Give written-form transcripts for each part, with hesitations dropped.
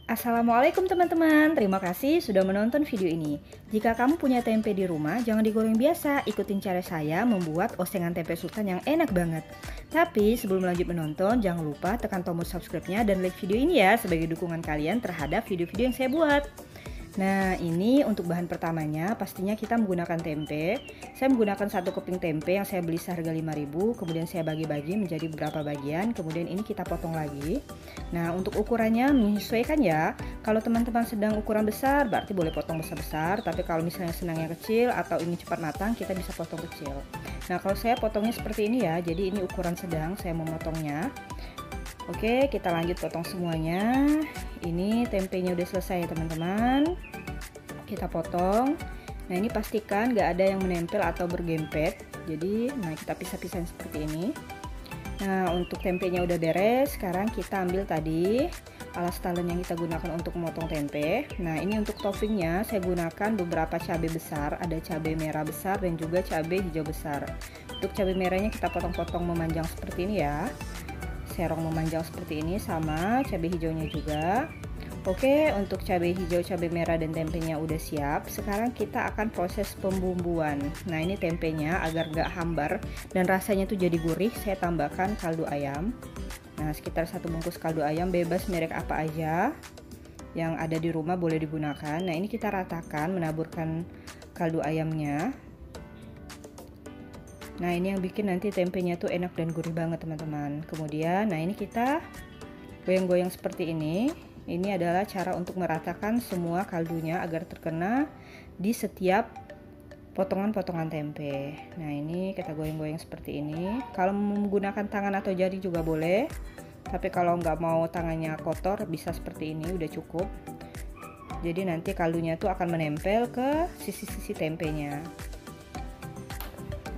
Assalamualaikum teman-teman, terima kasih sudah menonton video ini. Jika kamu punya tempe di rumah, jangan digoreng biasa, ikutin cara saya membuat osengan tempe sultan yang enak banget. Tapi sebelum lanjut menonton, jangan lupa tekan tombol subscribe-nya dan like video ini ya, sebagai dukungan kalian terhadap video-video yang saya buat. Nah, ini untuk bahan pertamanya pastinya kita menggunakan tempe. Saya menggunakan satu keping tempe yang saya beli seharga 5.000, kemudian saya bagi-bagi menjadi beberapa bagian, kemudian ini kita potong lagi. Nah, untuk ukurannya menyesuaikan ya. Kalau teman-teman sedang ukuran besar berarti boleh potong besar-besar, tapi kalau misalnya senangnya kecil atau ingin cepat matang, kita bisa potong kecil. Nah, kalau saya potongnya seperti ini ya, jadi ini ukuran sedang saya memotongnya. Oke, kita lanjut potong semuanya. Ini tempenya udah selesai ya teman-teman. Kita potong. Nah, ini pastikan gak ada yang menempel atau bergempet. Jadi, nah kita pisah-pisahin seperti ini. Nah, untuk tempenya udah beres. Sekarang kita ambil tadi alas talen yang kita gunakan untuk memotong tempe. Nah, ini untuk toppingnya saya gunakan beberapa cabai besar. Ada cabai merah besar dan juga cabai hijau besar. Untuk cabai merahnya kita potong-potong memanjang seperti ini ya. Serong memanjang seperti ini, sama cabai hijaunya juga. Oke, untuk cabai hijau, cabai merah dan tempenya udah siap. Sekarang kita akan proses pembumbuan. Nah, ini tempenya agar gak hambar dan rasanya tuh jadi gurih, saya tambahkan kaldu ayam. Nah, sekitar 1 bungkus kaldu ayam, bebas merek apa aja yang ada di rumah boleh digunakan. Nah, ini kita ratakan, menaburkan kaldu ayamnya. Nah, ini yang bikin nanti tempenya tuh enak dan gurih banget teman-teman. Kemudian, nah ini kita goyang-goyang seperti ini. Ini adalah cara untuk meratakan semua kaldunya agar terkena di setiap potongan-potongan tempe. Nah, ini kita goyang-goyang seperti ini. Kalau menggunakan tangan atau jari juga boleh. Tapi kalau nggak mau tangannya kotor, bisa seperti ini, udah cukup. Jadi nanti kaldunya tuh akan menempel ke sisi-sisi tempenya.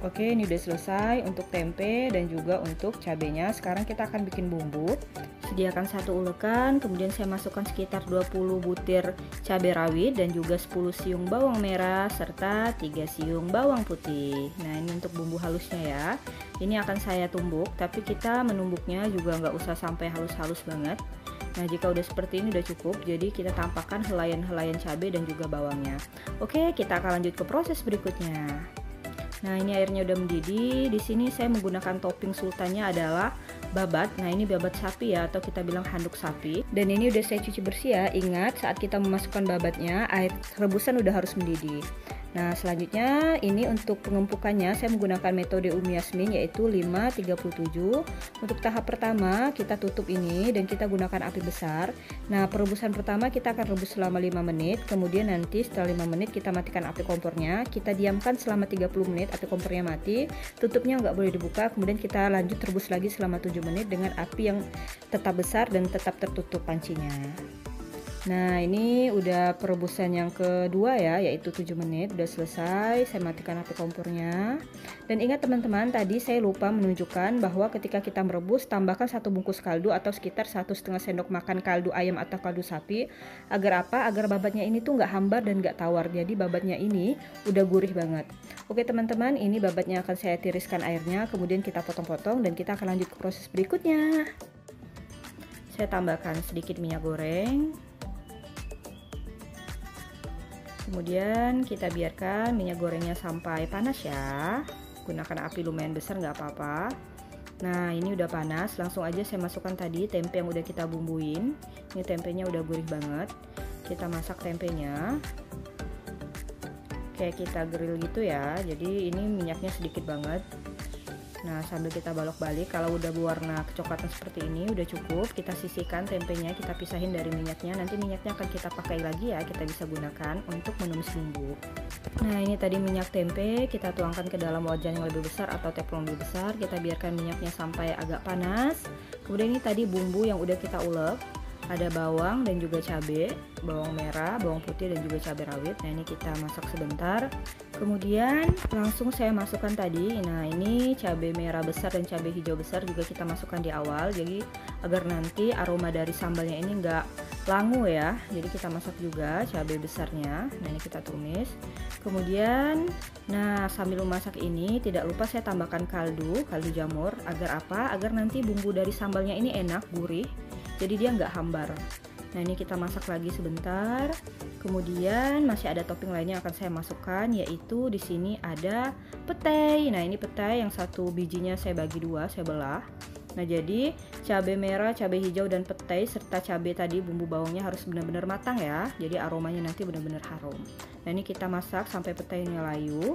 Oke, ini udah selesai untuk tempe dan juga untuk cabenya. Sekarang kita akan bikin bumbu. Sediakan 1 ulekan, kemudian saya masukkan sekitar 20 butir cabai rawit dan juga 10 siung bawang merah serta 3 siung bawang putih. Nah, ini untuk bumbu halusnya ya. Ini akan saya tumbuk, tapi kita menumbuknya juga nggak usah sampai halus-halus banget. Nah, jika udah seperti ini udah cukup, jadi kita tampakkan helaian-helaian cabai dan juga bawangnya. Oke, kita akan lanjut ke proses berikutnya. Nah, ini airnya udah mendidih. Di sini saya menggunakan topping sultannya adalah babat. Nah, ini babat sapi ya, atau kita bilang handuk sapi. Dan ini udah saya cuci bersih ya. Ingat, saat kita memasukkan babatnya, air rebusan udah harus mendidih. Nah, selanjutnya ini untuk pengempukannya saya menggunakan metode Umi Yasmin yaitu 5-37. Untuk tahap pertama kita tutup ini dan kita gunakan api besar. Nah, perebusan pertama kita akan rebus selama 5 menit. Kemudian nanti setelah 5 menit kita matikan api kompornya. Kita diamkan selama 30 menit, api kompornya mati. Tutupnya nggak boleh dibuka. Kemudian kita lanjut rebus lagi selama 7 menit dengan api yang tetap besar dan tetap tertutup pancinya. Nah, ini udah perebusan yang kedua ya, yaitu 7 menit udah selesai. Saya matikan api kompornya. Dan ingat teman-teman, tadi saya lupa menunjukkan bahwa ketika kita merebus, tambahkan 1 bungkus kaldu atau sekitar 1,5 sendok makan kaldu ayam atau kaldu sapi. Agar apa? Agar babatnya ini tuh nggak hambar dan nggak tawar. Jadi babatnya ini udah gurih banget. Oke teman-teman, ini babatnya akan saya tiriskan airnya, kemudian kita potong-potong dan kita akan lanjut ke proses berikutnya. Saya tambahkan sedikit minyak goreng. Kemudian kita biarkan minyak gorengnya sampai panas ya. Gunakan api lumayan besar nggak apa-apa. Nah, ini udah panas, langsung aja saya masukkan tadi tempe yang udah kita bumbuin. Ini tempenya udah gurih banget. Kita masak tempenya kayak kita grill gitu ya. Jadi ini minyaknya sedikit banget. Nah, sambil kita balok-balik, kalau udah berwarna kecoklatan seperti ini udah cukup. Kita sisihkan tempenya, kita pisahin dari minyaknya. Nanti minyaknya akan kita pakai lagi ya, kita bisa gunakan untuk menumis bumbu. Nah, ini tadi minyak tempe, kita tuangkan ke dalam wajan yang lebih besar atau teflon lebih besar. Kita biarkan minyaknya sampai agak panas. Kemudian ini tadi bumbu yang udah kita ulek. Ada bawang dan juga cabai, bawang merah, bawang putih dan juga cabai rawit. Nah, ini kita masak sebentar. Kemudian langsung saya masukkan tadi. Nah, ini cabai merah besar dan cabai hijau besar juga kita masukkan di awal. Jadi agar nanti aroma dari sambalnya ini enggak langu ya. Jadi kita masak juga cabai besarnya. Nah, ini kita tumis. Kemudian, nah sambil memasak ini tidak lupa saya tambahkan kaldu jamur. Agar apa? Agar nanti bumbu dari sambalnya ini enak, gurih. jadi dia nggak hambar. Nah, ini kita masak lagi sebentar. Kemudian masih ada topping lainnya yang akan saya masukkan, yaitu di sini ada petai. Nah, ini petai yang satu bijinya saya bagi dua, saya belah. Nah, jadi cabai merah, cabai hijau dan petai serta cabai tadi bumbu bawangnya harus benar-benar matang ya. Jadi aromanya nanti benar-benar harum. Nah, ini kita masak sampai petainya layu.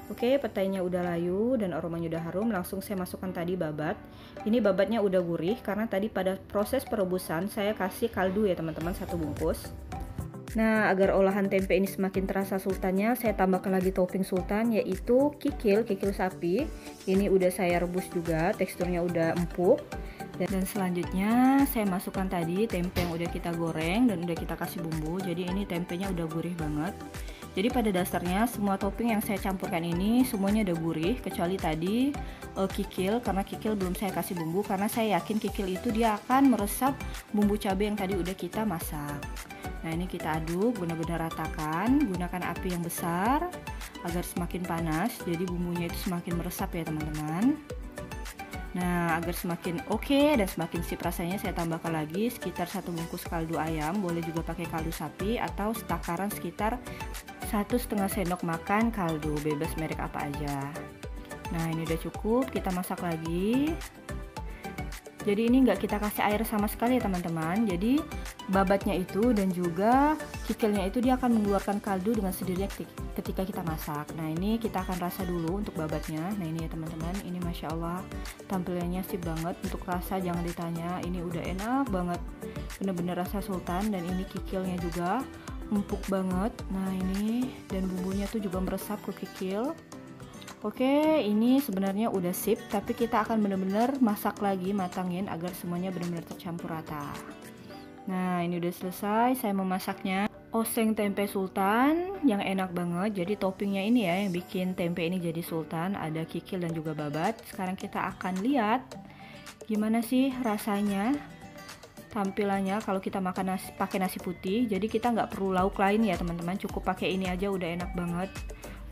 Oke, petainya udah layu dan aromanya udah harum, langsung saya masukkan tadi babat. Ini babatnya udah gurih karena tadi pada proses perebusan saya kasih kaldu ya teman-teman, 1 bungkus. Nah, agar olahan tempe ini semakin terasa sultannya, saya tambahkan lagi topping sultan, yaitu kikil sapi. Ini udah saya rebus juga, teksturnya udah empuk. Dan selanjutnya saya masukkan tadi tempe yang udah kita goreng dan udah kita kasih bumbu. Jadi ini tempenya udah gurih banget. Jadi pada dasarnya semua topping yang saya campurkan ini semuanya udah gurih, kecuali tadi kikil, karena kikil belum saya kasih bumbu karena saya yakin kikil itu dia akan meresap bumbu cabai yang tadi udah kita masak. Nah, ini kita aduk benar-benar ratakan, gunakan api yang besar agar semakin panas, jadi bumbunya itu semakin meresap ya teman-teman. Nah, agar semakin oke dan semakin sip rasanya, saya tambahkan lagi sekitar 1 bungkus kaldu ayam, boleh juga pakai kaldu sapi atau setakaran sekitar 1,5 sendok makan kaldu, bebas merek apa aja. Nah, ini udah cukup, kita masak lagi. Jadi ini nggak kita kasih air sama sekali ya teman-teman. Jadi babatnya itu dan juga kikilnya itu dia akan mengeluarkan kaldu dengan sendirinya ketika kita masak. Nah, ini kita akan rasa dulu untuk babatnya. Nah, ini ya teman-teman, ini Masya Allah tampilannya sip banget. Untuk rasa jangan ditanya, ini udah enak banget, bener-bener rasa sultan. Dan ini kikilnya juga empuk banget. Nah, ini dan bumbunya tuh juga meresap ke kikil. Oke, ini sebenarnya udah sip, tapi kita akan benar-benar masak lagi, matangin agar semuanya benar-benar tercampur rata. Nah, ini udah selesai, saya memasaknya. Oseng tempe sultan yang enak banget. Jadi toppingnya ini ya yang bikin tempe ini jadi sultan, ada kikil dan juga babat. Sekarang kita akan lihat gimana sih rasanya, tampilannya kalau kita makan pakai nasi putih. Jadi kita nggak perlu lauk lain ya teman-teman, cukup pakai ini aja udah enak banget,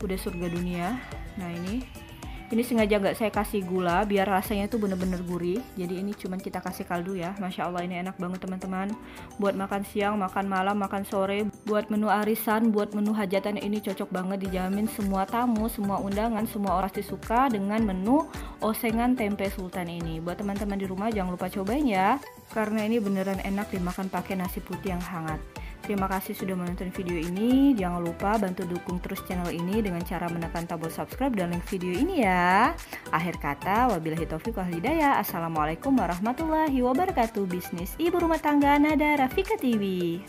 udah surga dunia. Nah, ini sengaja nggak saya kasih gula biar rasanya tuh bener-bener gurih. Jadi ini cuman kita kasih kaldu ya. Masya Allah, ini enak banget teman-teman. Buat makan siang, makan malam, makan sore, buat menu arisan, buat menu hajatan, ini cocok banget. Dijamin semua tamu, semua undangan, semua orang pasti suka dengan menu osengan tempe sultan ini. Buat teman-teman di rumah jangan lupa cobain ya, karena ini beneran enak dimakan pakai nasi putih yang hangat. Terima kasih sudah menonton video ini. Jangan lupa bantu dukung terus channel ini dengan cara menekan tombol subscribe dan like video ini ya. Akhir kata, wabillahi taufiq wal hidayah. Assalamualaikum warahmatullahi wabarakatuh. Bisnis ibu rumah tangga Nada Rafika TV.